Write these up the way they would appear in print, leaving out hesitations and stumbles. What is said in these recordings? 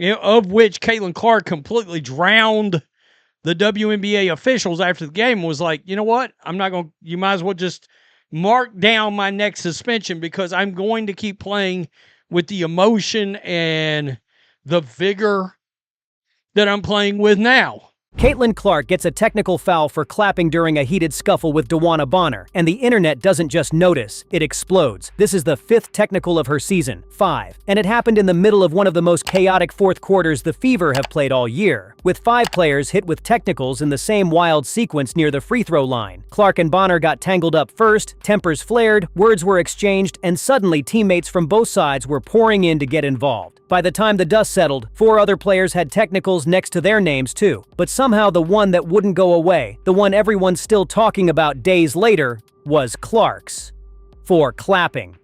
of which Caitlin Clark completely drowned the WNBA officials after the game, was like, you know what? I'm not going to, you might as well just mark down my next suspension because I'm going to keep playing with the emotion and the vigor that I'm playing with now. Caitlin Clark gets a technical foul for clapping during a heated scuffle with DeWanna Bonner, and the internet doesn't just notice, it explodes. This is the 5th technical of her season, 5, and it happened in the middle of one of the most chaotic fourth quarters the Fever have played all year, with 5 players hit with technicals in the same wild sequence near the free throw line. Clark and Bonner got tangled up first, tempers flared, words were exchanged, and suddenly teammates from both sides were pouring in to get involved. By the time the dust settled, 4 other players had technicals next to their names too, but somehow the one that wouldn't go away, the one everyone's still talking about days later, was Clark's. For clapping.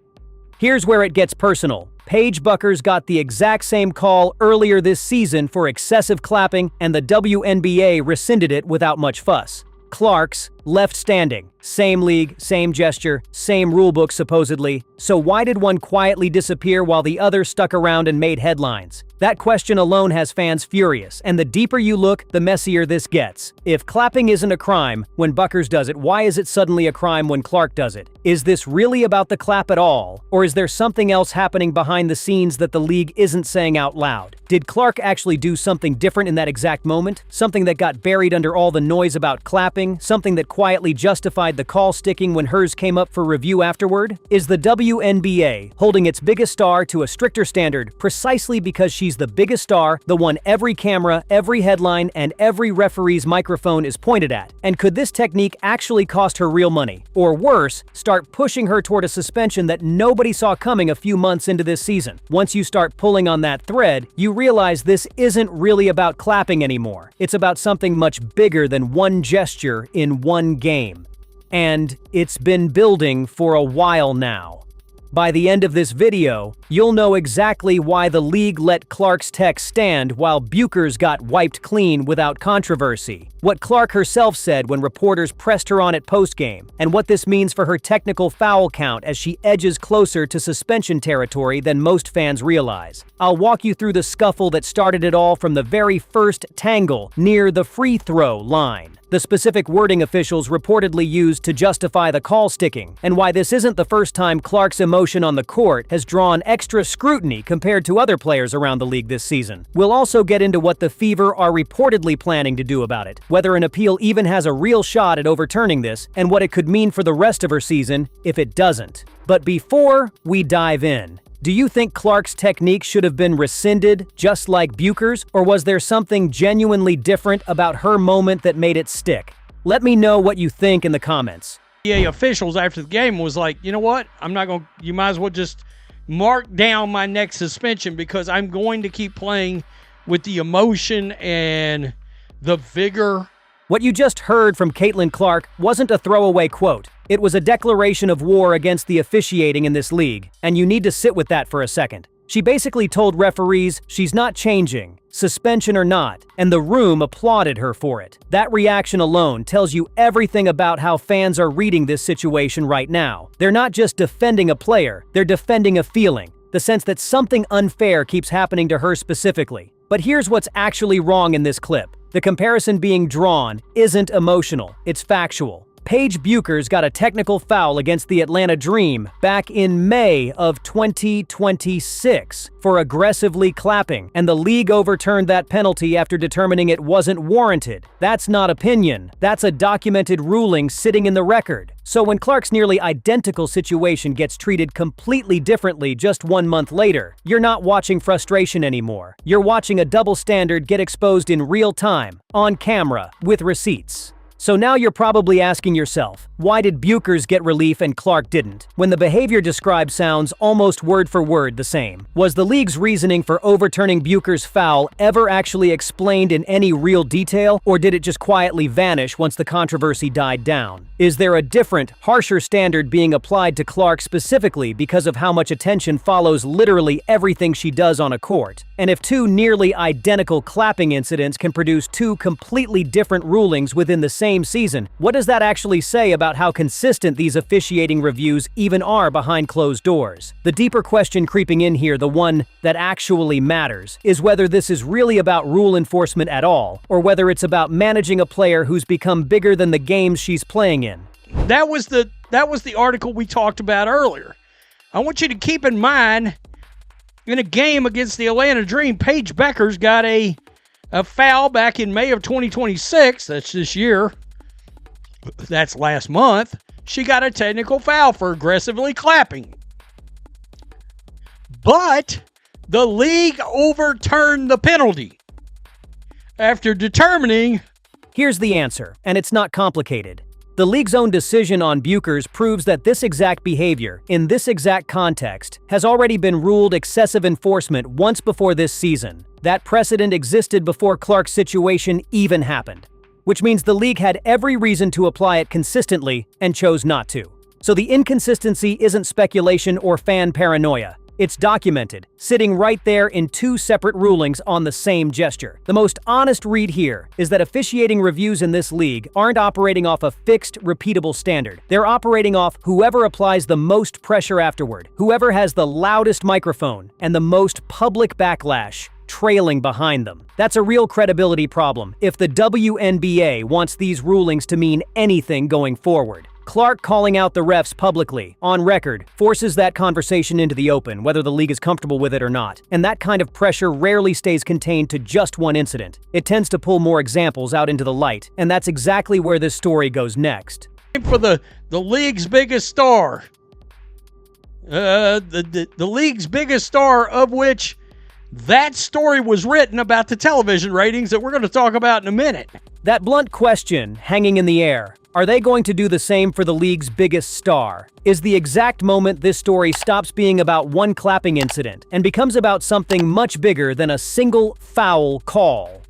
Here's where it gets personal. Paige Beuckers got the exact same call earlier this season for excessive clapping, and the WNBA rescinded it without much fuss. Clark's left standing. Same league, same gesture, same rulebook supposedly. So why did one quietly disappear while the other stuck around and made headlines? That question alone has fans furious, and the deeper you look, the messier this gets. If clapping isn't a crime when Beuckers does it, why is it suddenly a crime when Clark does it? Is this really about the clap at all? Or is there something else happening behind the scenes that the league isn't saying out loud? Did Clark actually do something different in that exact moment? Something that got buried under all the noise about clapping? Something that quietly justified the call sticking when hers came up for review afterward? Is the WNBA holding its biggest star to a stricter standard precisely because she's the biggest star, the one every camera, every headline, and every referee's microphone is pointed at? And could this technique actually cost her real money? Or worse, start pushing her toward a suspension that nobody saw coming a few months into this season? Once you start pulling on that thread, you realize this isn't really about clapping anymore. It's about something much bigger than one gesture in one game. And it's been building for a while now. By the end of this video, you'll know exactly why the league let Clark's tech stand while Beuckers got wiped clean without controversy, what Clark herself said when reporters pressed her on it post-game, and what this means for her technical foul count as she edges closer to suspension territory than most fans realize. I'll walk you through the scuffle that started it all from the very first tangle near the free throw line, the specific wording officials reportedly used to justify the call sticking, and why this isn't the first time Clark's emotion on the court has drawn extra scrutiny compared to other players around the league this season. We'll also get into what the Fever are reportedly planning to do about it, whether an appeal even has a real shot at overturning this, and what it could mean for the rest of her season if it doesn't. But before we dive in, do you think Clark's technique should have been rescinded, just like Beuckers, or was there something genuinely different about her moment that made it stick? Let me know what you think in the comments. The officials after the game was like, you know what? I'm not going to, you might as well just mark down my next suspension because I'm going to keep playing with the emotion and the vigor. What you just heard from Caitlin Clark wasn't a throwaway quote. It was a declaration of war against the officiating in this league, and you need to sit with that for a second. She basically told referees she's not changing, suspension or not, and the room applauded her for it. That reaction alone tells you everything about how fans are reading this situation right now. They're not just defending a player, they're defending a feeling, the sense that something unfair keeps happening to her specifically. But here's what's actually wrong in this clip. The comparison being drawn isn't emotional, it's factual. Paige Beuckers got a technical foul against the Atlanta Dream back in May of 2026 for aggressively clapping, and the league overturned that penalty after determining it wasn't warranted. That's not opinion, that's a documented ruling sitting in the record. So when Clark's nearly identical situation gets treated completely differently just 1 month later, you're not watching frustration anymore. You're watching a double standard get exposed in real time, on camera, with receipts. So now you're probably asking yourself, why did Beuckers get relief and Clark didn't, when the behavior described sounds almost word for word the same? Was the league's reasoning for overturning Beuckers' foul ever actually explained in any real detail, or did it just quietly vanish once the controversy died down? Is there a different, harsher standard being applied to Clark specifically because of how much attention follows literally everything she does on a court? And if 2 nearly identical clapping incidents can produce 2 completely different rulings within the same same season, what does that actually say about how consistent these officiating reviews even are behind closed doors? The deeper question creeping in here, the one that actually matters, is whether this is really about rule enforcement at all, or whether it's about managing a player who's become bigger than the games she's playing in. That was the article we talked about earlier. I want you to keep in mind, in a game against the Atlanta Dream, Paige Beuckers got a foul back in May of 2026. That's this year. That's last month. She got a technical foul for aggressively clapping. But the league overturned the penalty after determining... Here's the answer, and it's not complicated. The league's own decision on Beuckers proves that this exact behavior, in this exact context, has already been ruled excessive enforcement once before this season. That precedent existed before Clark's situation even happened, which means the league had every reason to apply it consistently and chose not to. So the inconsistency isn't speculation or fan paranoia. It's documented, sitting right there in two separate rulings on the same gesture. The most honest read here is that officiating reviews in this league aren't operating off a fixed, repeatable standard. They're operating off whoever applies the most pressure afterward, whoever has the loudest microphone and the most public backlash trailing behind them. That's a real credibility problem if the WNBA wants these rulings to mean anything going forward. Clark calling out the refs publicly, on record, forces that conversation into the open, whether the league is comfortable with it or not. And that kind of pressure rarely stays contained to just one incident. It tends to pull more examples out into the light, and that's exactly where this story goes next. For the league's biggest star. The league's biggest star, of which that story was written about the television ratings that we're going to talk about in a minute. That blunt question hanging in the air. Are they going to do the same for the league's biggest star? Is the exact moment this story stops being about one clapping incident and becomes about something much bigger than a single foul call?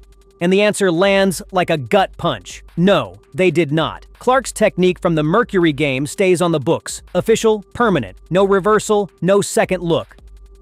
And the answer lands like a gut punch. No, they did not. Clark's technique from the Mercury game stays on the books. Official, permanent. No reversal, no second look.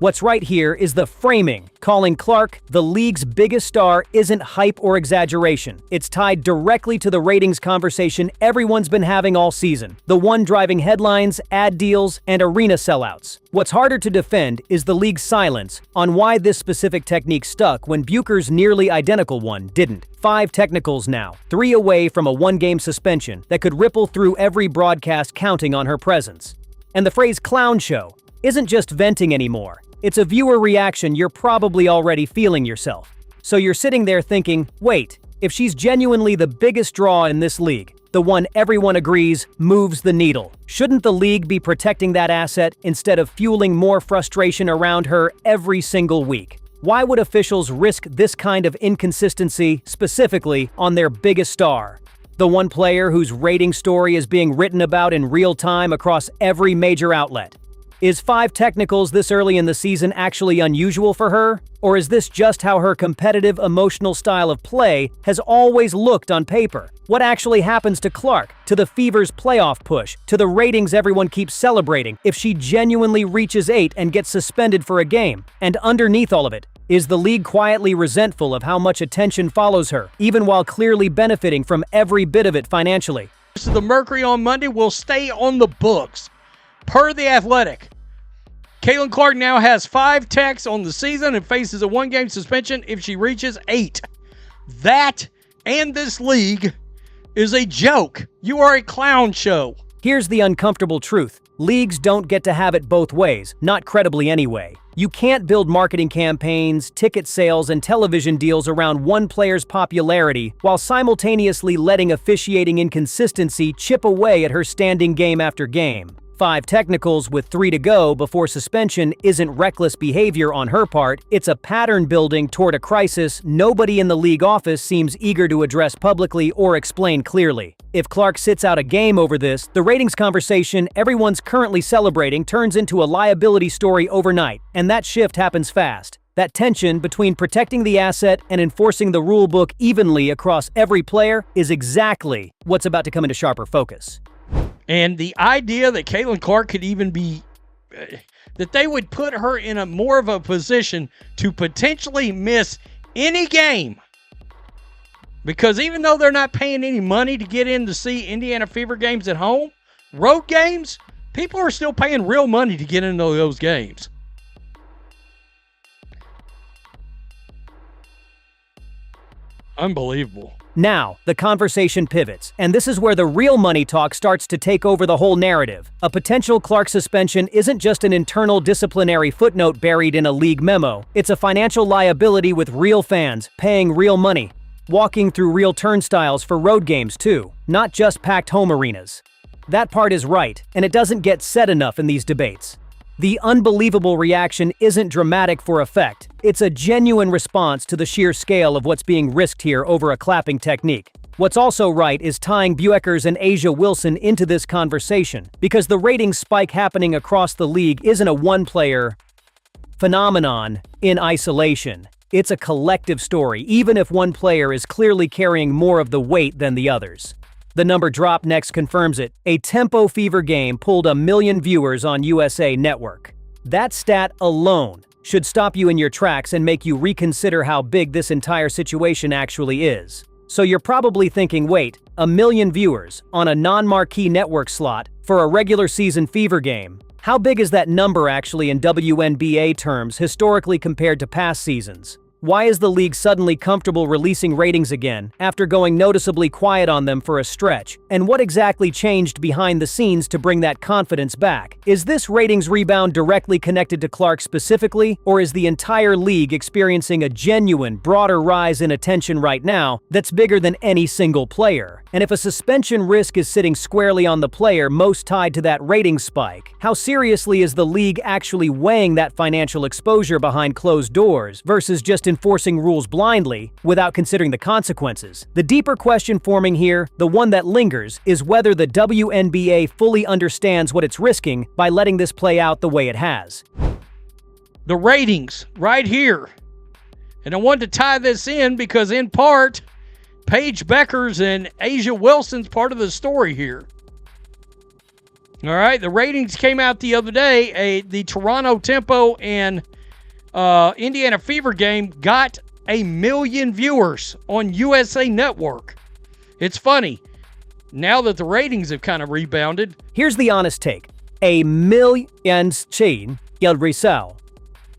What's right here is the framing. Calling Clark the league's biggest star isn't hype or exaggeration. It's tied directly to the ratings conversation everyone's been having all season. The one driving headlines, ad deals, and arena sellouts. What's harder to defend is the league's silence on why this specific technique stuck when Beuckers' nearly identical one didn't. 5 technicals now, 3 away from a one-game suspension that could ripple through every broadcast counting on her presence. And the phrase clown show isn't just venting anymore. It's a viewer reaction you're probably already feeling yourself. So you're sitting there thinking, wait, if she's genuinely the biggest draw in this league, the one everyone agrees moves the needle, shouldn't the league be protecting that asset instead of fueling more frustration around her every single week? Why would officials risk this kind of inconsistency specifically on their biggest star? The one player whose rating story is being written about in real time across every major outlet. Is 5 technicals this early in the season actually unusual for her? Or is this just how her competitive, emotional style of play has always looked on paper? What actually happens to Clark, to the Fever's playoff push, to the ratings everyone keeps celebrating if she genuinely reaches 8 and gets suspended for a game? And underneath all of it, is the league quietly resentful of how much attention follows her, even while clearly benefiting from every bit of it financially? So the Mercury on Monday will stay on the books. Per The Athletic, Caitlin Clark now has 5 techs on the season and faces a one-game suspension if she reaches 8. That and this league is a joke. You are a clown show. Here's the uncomfortable truth. Leagues don't get to have it both ways, not credibly anyway. You can't build marketing campaigns, ticket sales, and television deals around one player's popularity while simultaneously letting officiating inconsistency chip away at her standing game after game. 5 technicals with 3 to go before suspension isn't reckless behavior on her part, it's a pattern building toward a crisis nobody in the league office seems eager to address publicly or explain clearly. If Clark sits out a game over this, the ratings conversation everyone's currently celebrating turns into a liability story overnight, and that shift happens fast. That tension between protecting the asset and enforcing the rule book evenly across every player is exactly what's about to come into sharper focus. And the idea that Caitlin Clark could even be, that they would put her in a more of a position to potentially miss any game Because even though they're not paying any money to get in to see Indiana Fever games at home, road games, people are still paying real money to get into those games. Unbelievable. Now, the conversation pivots, and this is where the real money talk starts to take over the whole narrative. A potential Clark suspension isn't just an internal disciplinary footnote buried in a league memo. It's a financial liability with real fans, paying real money, walking through real turnstiles for road games too, not just packed home arenas. That part is right, and it doesn't get said enough in these debates. The unbelievable reaction isn't dramatic for effect. It's a genuine response to the sheer scale of what's being risked here over a clapping technique. What's also right is tying Beuckers and A'ja Wilson into this conversation, because the ratings spike happening across the league isn't a one-player phenomenon in isolation. It's a collective story, even if one player is clearly carrying more of the weight than the others. The number drop next confirms it. A Tempo Fever game pulled 1 million viewers on USA Network. That stat alone should stop you in your tracks and make you reconsider how big this entire situation actually is. So you're probably thinking, wait, 1 million viewers on a non-marquee network slot for a regular season Fever game? How big is that number actually in WNBA terms historically compared to past seasons? Why is the league suddenly comfortable releasing ratings again after going noticeably quiet on them for a stretch? And what exactly changed behind the scenes to bring that confidence back? Is this ratings rebound directly connected to Clark specifically, or is the entire league experiencing a genuine, broader rise in attention right now that's bigger than any single player? And if a suspension risk is sitting squarely on the player most tied to that ratings spike, how seriously is the league actually weighing that financial exposure behind closed doors versus just enforcing rules blindly without considering the consequences? The deeper question forming here, the one that lingers, is whether the WNBA fully understands what it's risking by letting this play out the way it has. The ratings, right here. And I wanted to tie this in because, in part, Paige Beuckers and A'ja Wilson's part of the story here. All right, the ratings came out the other day. The Toronto Tempo and Indiana Fever game got 1 million viewers on USA Network. It's funny, now that the ratings have kind of rebounded. Here's the honest take. 1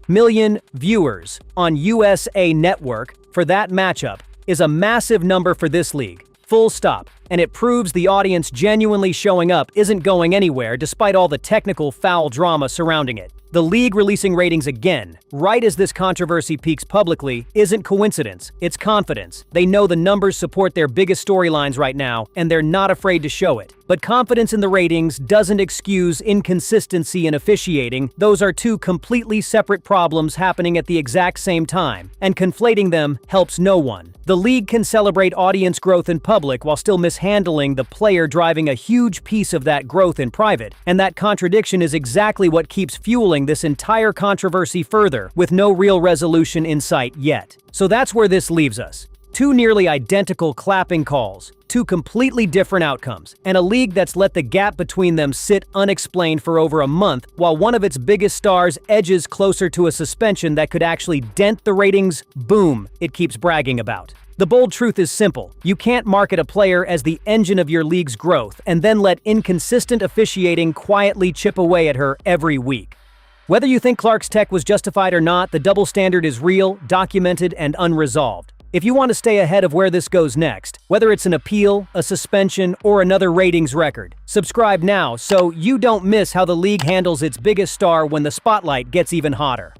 million viewers on USA Network for that matchup is a massive number for this league. Full stop. And it proves the audience genuinely showing up isn't going anywhere despite all the technical foul drama surrounding it. The league releasing ratings again, right as this controversy peaks publicly, isn't coincidence, it's confidence. They know the numbers support their biggest storylines right now, and they're not afraid to show it. But confidence in the ratings doesn't excuse inconsistency in officiating. Those are two completely separate problems happening at the exact same time, and conflating them helps no one. The league can celebrate audience growth in public while still mishandling the player driving a huge piece of that growth in private, and that contradiction is exactly what keeps fueling this entire controversy further, with no real resolution in sight yet. So that's where this leaves us. Two nearly identical clapping calls, two completely different outcomes, and a league that's let the gap between them sit unexplained for over a month, while one of its biggest stars edges closer to a suspension that could actually dent the ratings boom it keeps bragging about. The bold truth is simple. You can't market a player as the engine of your league's growth and then let inconsistent officiating quietly chip away at her every week. Whether you think Clark's tech was justified or not, the double standard is real, documented, and unresolved. If you want to stay ahead of where this goes next, whether it's an appeal, a suspension, or another ratings record, subscribe now so you don't miss how the league handles its biggest star when the spotlight gets even hotter.